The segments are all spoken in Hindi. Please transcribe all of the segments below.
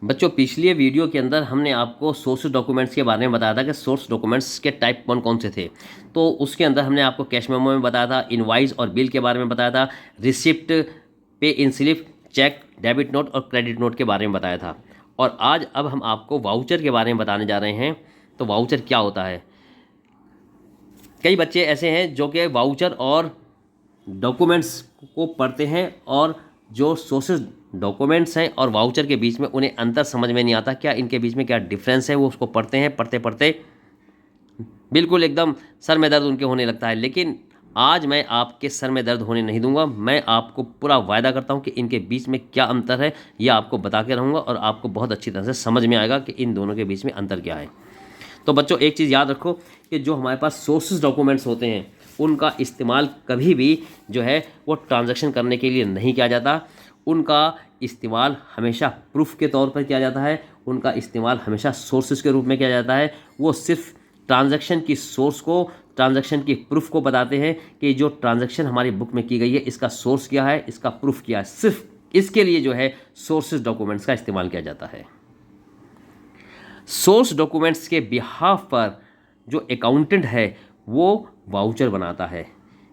बच्चों, पिछले वीडियो के अंदर हमने आपको सोर्स डॉक्यूमेंट्स के बारे में बताया था कि सोर्स डॉक्यूमेंट्स के टाइप कौन कौन से थे। तो उसके अंदर हमने आपको कैश मेमो में बताया था, इनवाइस और बिल के बारे में बताया था, रिसिप्ट, पे इन स्लिप, चेक, डेबिट नोट और क्रेडिट नोट के बारे में बताया था। और आज अब हम आपको वाउचर के बारे में बताने जा रहे हैं। तो वाउचर क्या होता है? कई बच्चे ऐसे हैं जो कि वाउचर और डॉक्यूमेंट्स को पढ़ते हैं और जो सोर्सेज डॉक्यूमेंट्स हैं और वाउचर के बीच में उन्हें अंतर समझ में नहीं आता, क्या इनके बीच में क्या डिफरेंस है। वो उसको पढ़ते हैं, पढ़ते पढ़ते बिल्कुल एकदम सर में दर्द उनके होने लगता है। लेकिन आज मैं आपके सर में दर्द होने नहीं दूंगा। मैं आपको पूरा वायदा करता हूं कि इनके बीच में क्या अंतर है ये आपको बता के रहूँगा और आपको बहुत अच्छी तरह से समझ में आएगा कि इन दोनों के बीच में अंतर क्या है। तो बच्चों, एक चीज़ याद रखो कि जो हमारे पास सोर्सेज डॉक्यूमेंट्स होते हैं उनका इस्तेमाल कभी भी जो है वो ट्रांजैक्शन करने के लिए नहीं किया जाता। उनका इस्तेमाल हमेशा प्रूफ के तौर पर किया जाता है। उनका इस्तेमाल हमेशा सोर्सेज के रूप में किया जाता है। वो सिर्फ ट्रांजैक्शन की सोर्स को, ट्रांजैक्शन की प्रूफ को बताते हैं कि जो ट्रांजैक्शन हमारी बुक में की गई है इसका सोर्स क्या है, इसका प्रूफ क्या है। सिर्फ इसके लिए जो है सोर्सेज डॉक्यूमेंट्स का इस्तेमाल किया जाता है। सोर्स डॉक्यूमेंट्स के बिहाफ पर जो अकाउंटेंट है वो वाउचर बनाता है।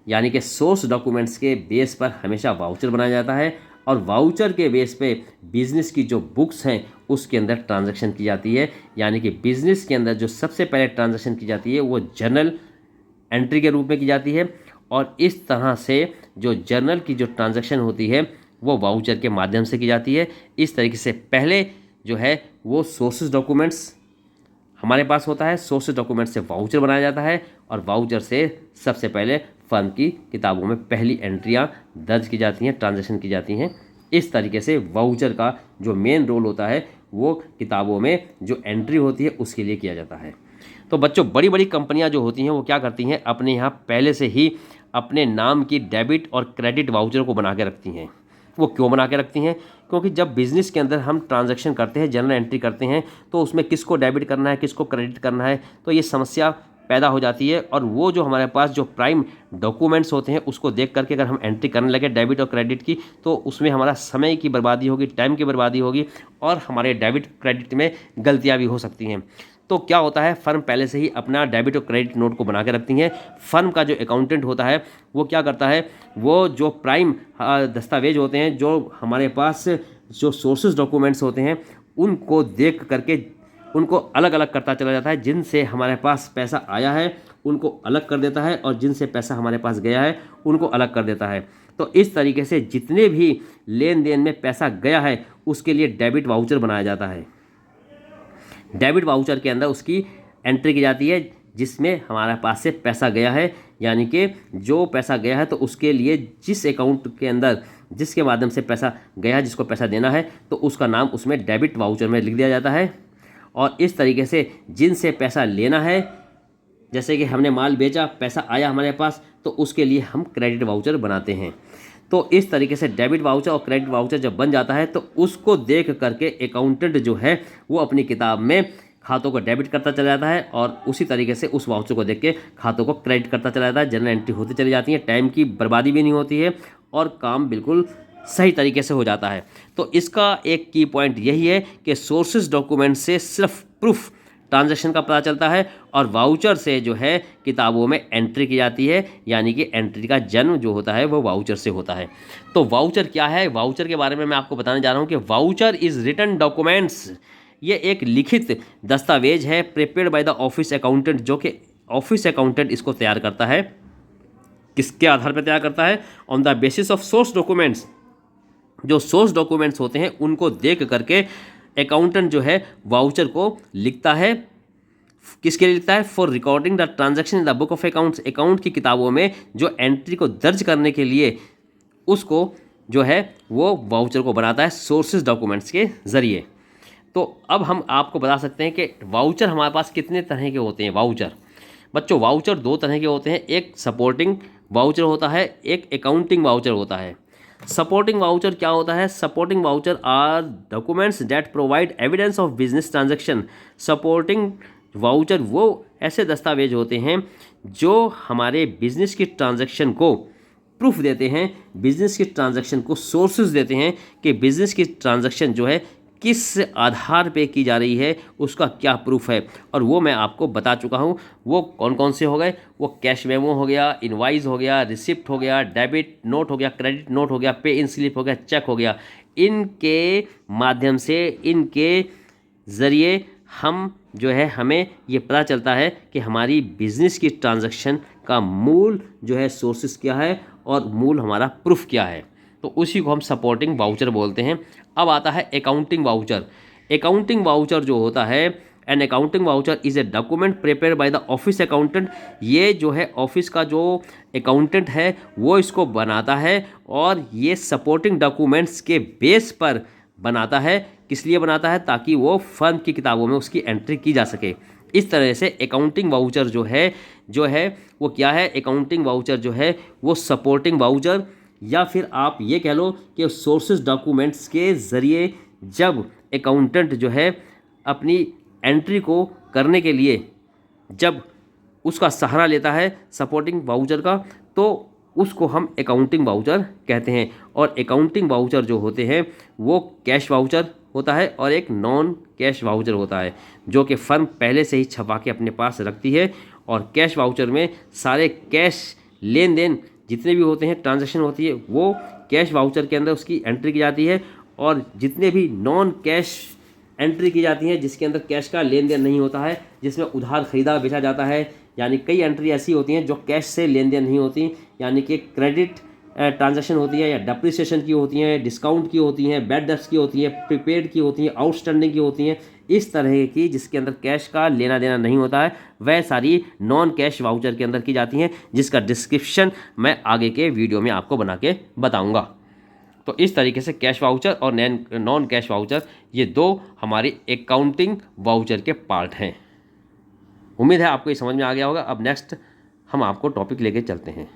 यानी कि सोर्स डॉक्यूमेंट्स के बेस पर हमेशा वाउचर बनाया जाता है और वाउचर के बेस पे बिजनेस की जो बुक्स हैं उसके अंदर ट्रांजैक्शन की जाती है। यानी कि बिजनेस के अंदर जो सबसे पहले ट्रांजैक्शन की जाती है वो जर्नल एंट्री के रूप में की जाती है। और इस तरह से जो जर्नल की जो ट्रांजैक्शन होती है वो वाउचर के माध्यम से की जाती है। इस तरीके से पहले जो है वो सोर्सेज डॉक्यूमेंट्स हमारे पास होता है, सोर्सेज डॉक्यूमेंट से वाउचर बनाया जाता है और वाउचर से सबसे पहले फर्म की किताबों में पहली एंट्रियां दर्ज की जाती हैं, ट्रांजैक्शन की जाती हैं। इस तरीके से वाउचर का जो मेन रोल होता है वो किताबों में जो एंट्री होती है उसके लिए किया जाता है। तो बच्चों, बड़ी बड़ी कंपनियां जो होती हैं वो क्या करती हैं, अपने यहाँ पहले से ही अपने नाम की डेबिट और क्रेडिट वाउचर को बना के रखती हैं। वो क्यों बना के रखती हैं? क्योंकि जब बिज़नेस के अंदर हम ट्रांजैक्शन करते हैं, जनरल एंट्री करते हैं, तो उसमें किसको डेबिट करना है, किसको क्रेडिट करना है, तो ये समस्या पैदा हो जाती है। और वो जो हमारे पास जो प्राइम डॉक्यूमेंट्स होते हैं उसको देख करके अगर हम एंट्री करने लगे डेबिट और क्रेडिट की, तो उसमें हमारा समय की बर्बादी होगी, टाइम की बर्बादी होगी और हमारे डेबिट क्रेडिट में गलतियाँ भी हो सकती हैं। तो क्या होता है, फर्म पहले से ही अपना डेबिट और क्रेडिट नोट को बना के रखती हैं। फर्म का जो अकाउंटेंट होता है वो क्या करता है, वो जो प्राइम दस्तावेज होते हैं, जो हमारे पास जो सोर्सेज डॉक्यूमेंट्स होते हैं उनको देख करके उनको अलग अलग करता चला जाता है। जिनसे हमारे पास पैसा आया है उनको अलग कर देता है और जिनसे पैसा हमारे पास गया है उनको अलग कर देता है। तो इस तरीके से जितने भी लेन देन में पैसा गया है उसके लिए डेबिट वाउचर बनाया जाता है। डेबिट वाउचर के अंदर उसकी एंट्री की जाती है जिसमें हमारे पास से पैसा गया है। यानी कि जो पैसा गया है तो उसके लिए जिस अकाउंट के अंदर जिसके माध्यम से पैसा गया, जिसको पैसा देना है, तो उसका नाम उसमें डेबिट वाउचर में लिख दिया जाता है। और इस तरीके से जिनसे पैसा लेना है, जैसे कि हमने माल बेचा, पैसा आया हमारे पास, तो उसके लिए हम क्रेडिट वाउचर बनाते हैं। तो इस तरीके से डेबिट वाउचर और क्रेडिट वाउचर जब बन जाता है तो उसको देख करके अकाउंटेंट जो है वो अपनी किताब में खातों को डेबिट करता चला जाता है और उसी तरीके से उस वाउचर को देख के खातों को क्रेडिट करता चला जाता है। जनरल एंट्री होती चली जाती है, टाइम की बर्बादी भी नहीं होती है और काम बिल्कुल सही तरीके से हो जाता है। तो इसका एक की पॉइंट यही है कि सोर्सेज डॉक्यूमेंट से सिर्फ प्रूफ ट्रांजैक्शन का पता चलता है और वाउचर से जो है किताबों में एंट्री की जाती है। यानी कि एंट्री का जन्म जो होता है वो वाउचर से होता है। तो वाउचर क्या है, वाउचर के बारे में मैं आपको बताने जा रहा हूँ कि वाउचर इज़ रिटन डॉक्यूमेंट्स। ये एक लिखित दस्तावेज है prepared by the office accountant, जो कि ऑफिस अकाउंटेंट इसको तैयार करता है। किसके आधार पर तैयार करता है? On the basis of source documents. जो सोर्स डॉक्यूमेंट्स होते हैं उनको देख करके अकाउंटेंट जो है वाउचर को लिखता है। किसके लिए लिखता है? For recording the transaction in the book of accounts. Account की किताबों में जो एंट्री को दर्ज करने के लिए उसको जो है वो वाउचर को बनाता है सोर्सेज डॉक्यूमेंट्स के ज़रिए। तो अब हम आपको बता सकते हैं कि वाउचर हमारे पास कितने तरह के होते हैं। वाउचर बच्चों, वाउचर दो तरह के होते हैं। एक सपोर्टिंग वाउचर होता है, एक अकाउंटिंग वाउचर होता है। सपोर्टिंग वाउचर क्या होता है? Supporting voucher are documents that provide evidence of business transaction. Supporting voucher वो ऐसे दस्तावेज होते हैं जो हमारे बिजनेस की ट्रांजैक्शन को प्रूफ देते हैं, बिजनेस की ट्रांजैक्शन को सोर्सेज देते हैं कि बिजनेस की ट्रांजैक्शन जो है किस आधार पे की जा रही है, उसका क्या प्रूफ है, और वो मैं आपको बता चुका हूँ। वो कौन कौन से हो गए, वो कैश मेमो हो गया, इनवाइस हो गया, रिसिप्ट हो गया, डेबिट नोट हो गया, क्रेडिट नोट हो गया, पे इन स्लिप हो गया, चेक हो गया। इनके माध्यम से, इनके ज़रिए हम जो है, हमें ये पता चलता है कि हमारी बिजनेस की ट्रांजैक्शन का मूल जो है सोर्सेस क्या है और मूल हमारा प्रूफ क्या है। तो उसी को हम सपोर्टिंग वाउचर बोलते हैं। अब आता है अकाउंटिंग वाउचर। अकाउंटिंग वाउचर जो होता है, an accounting voucher is a document prepare by the office accountant. ये जो है ऑफिस का जो अकाउंटेंट है वो इसको बनाता है, और ये सपोर्टिंग डॉक्यूमेंट्स के बेस पर बनाता है। किस लिए बनाता है? ताकि वो फर्म की किताबों में उसकी एंट्री की जा सके। इस तरह से अकाउंटिंग वाउचर जो है वो क्या है? अकाउंटिंग वाउचर जो है वो सपोर्टिंग वाउचर, या फिर आप ये कह लो कि सोर्सेज डॉक्यूमेंट्स के ज़रिए जब अकाउंटेंट जो है अपनी एंट्री को करने के लिए जब उसका सहारा लेता है सपोर्टिंग वाउचर का, तो उसको हम अकाउंटिंग वाउचर कहते हैं। और अकाउंटिंग वाउचर जो होते हैं वो कैश वाउचर होता है और एक नॉन कैश वाउचर होता है, जो कि फर्म पहले से ही छपा के अपने पास रखती है। और कैश वाउचर में सारे कैश लेन देन जितने भी होते हैं, ट्रांजैक्शन होती है, वो कैश वाउचर के अंदर उसकी एंट्री की जाती है। और जितने भी नॉन कैश एंट्री की जाती है जिसके अंदर कैश का लेन देन नहीं होता है, जिसमें उधार खरीदा बेचा जाता है, यानी कई एंट्री ऐसी होती हैं जो कैश से लेन देन नहीं होती, यानी कि क्रेडिट ट्रांजैक्शन होती है, या डेप्रिसिएशन की होती हैं, डिस्काउंट की होती हैं, बैड डेट्स की होती हैं, प्रीपेड की होती हैं, आउटस्टैंडिंग की होती हैं। इस तरह की जिसके अंदर कैश का लेना देना नहीं होता है, वह सारी नॉन कैश वाउचर के अंदर की जाती हैं, जिसका डिस्क्रिप्शन मैं आगे के वीडियो में आपको बना के बताऊँगा। तो इस तरीके से कैश वाउचर और नॉन कैश वाउचर, ये दो हमारी अकाउंटिंग वाउचर के पार्ट हैं। उम्मीद है आपको ये समझ में आ गया होगा। अब नेक्स्ट हम आपको टॉपिक लेके चलते हैं।